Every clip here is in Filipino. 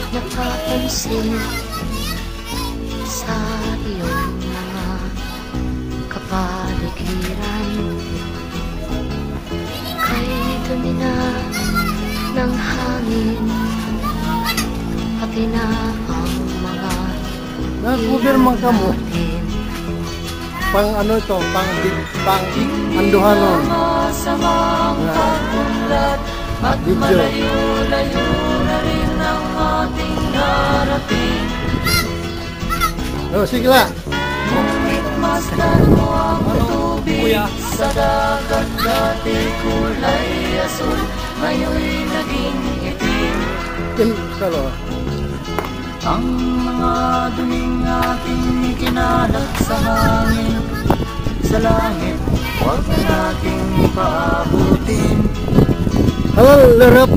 Napapansin sa iyong mga kapaligiran, kay dumi na ng hangin, pati na ang mga nakubirma ka mo pang ano ito, pang anduhanon na video. Oh, sige la. Ngunit masdan mo ang tubig sa dagat, dati kulay asul, ngayon'y naging itim. Ang mga duming ating kinalat sa hangin, sa langit, huwag na nating paabutin. Larap.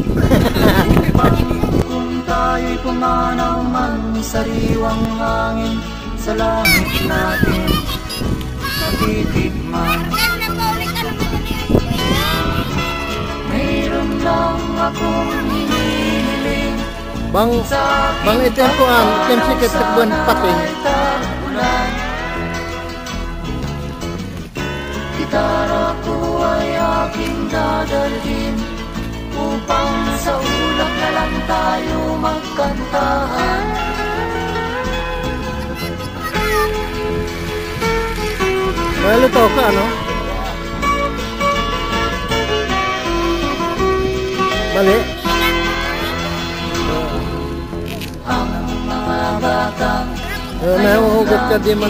Kung tayo'y pumanaw man sariwang hangin, sa langit natin matitikman. Mayroon lang akong hinihiling, Bang itempoan, item sikit takbuhan pating. Gitara ko ay aking dadalhin, upang sa ulap na lang tayo magkantahan. Well, ito ka, ano? Bali. Ang mga batang may hugot ka di man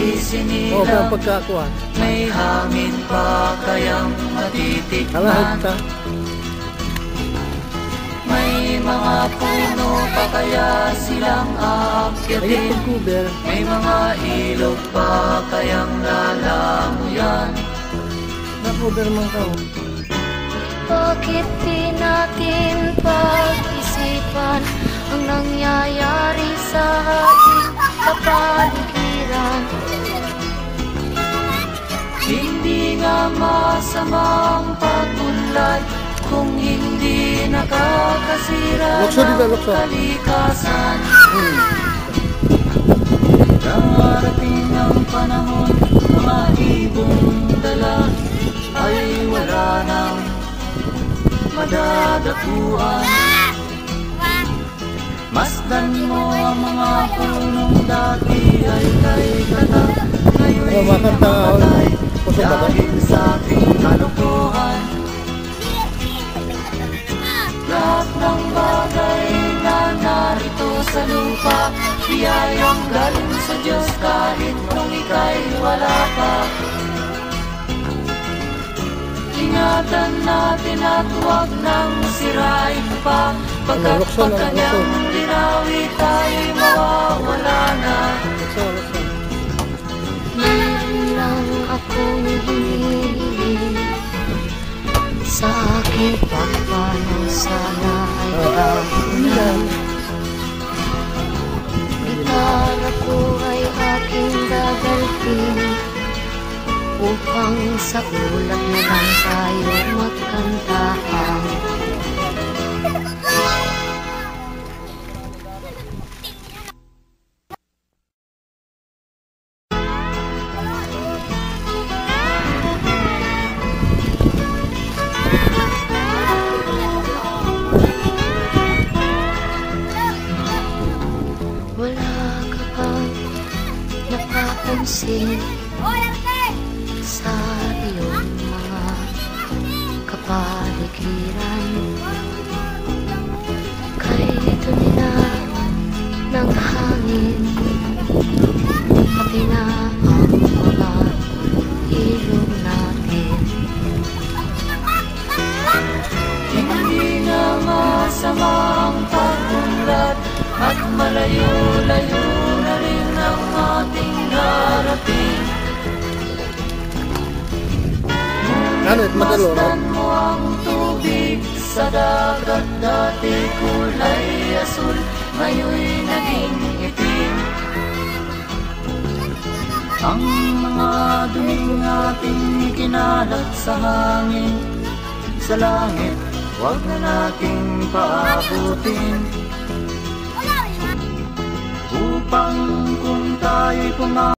o kang pagkakuha. may hangin pa kayang matitikman. Alahag ka. May mga puno pa kaya silang aakyatin. May mga ilog pa kayang lalamuyan. Nakuber man ka. Bakit di natin pag-isipan ang nangyayari sa ating kapaligiran? Hindi nga masamang pag-unlad kung hindi nakakasira ng kalikasan. Darating ang panahon, mga ibong dala ay wala nang madadakuan. Masdan mo ang mga punong dati ay kay kata, ngayon'y namatay dahil sa ating kalukuhan. Lahat ng bagay na narito sa lupa, biyayang galing sa Diyos kahit nung ika'y wala pa. Ingatan natin at huwag nang sirain pa, pagkat pag kanyang dinawi tayo'y mawawala na. Meron lang akong hinihiling, sa aking pagpanaw sana ay damunan. Gitara ko ay aking dadalhin, upang sa ulap na lang tayo magkantahan. Wala ka bang napapansin sa iyong mga kapaligiran, kay dumi na ng hangin, pati na ang mga ilog natin. Hindi na masama ang pag-unlad, at malayo-layo na rin ang ating darating. Masdan mo ang tubig sa dagat, dati kulay asul, ngayon'y naging itim. ang mga duming ating ikinalat sa hangin. Sa langit, huwag na nating paabutin, upang kung tayo'y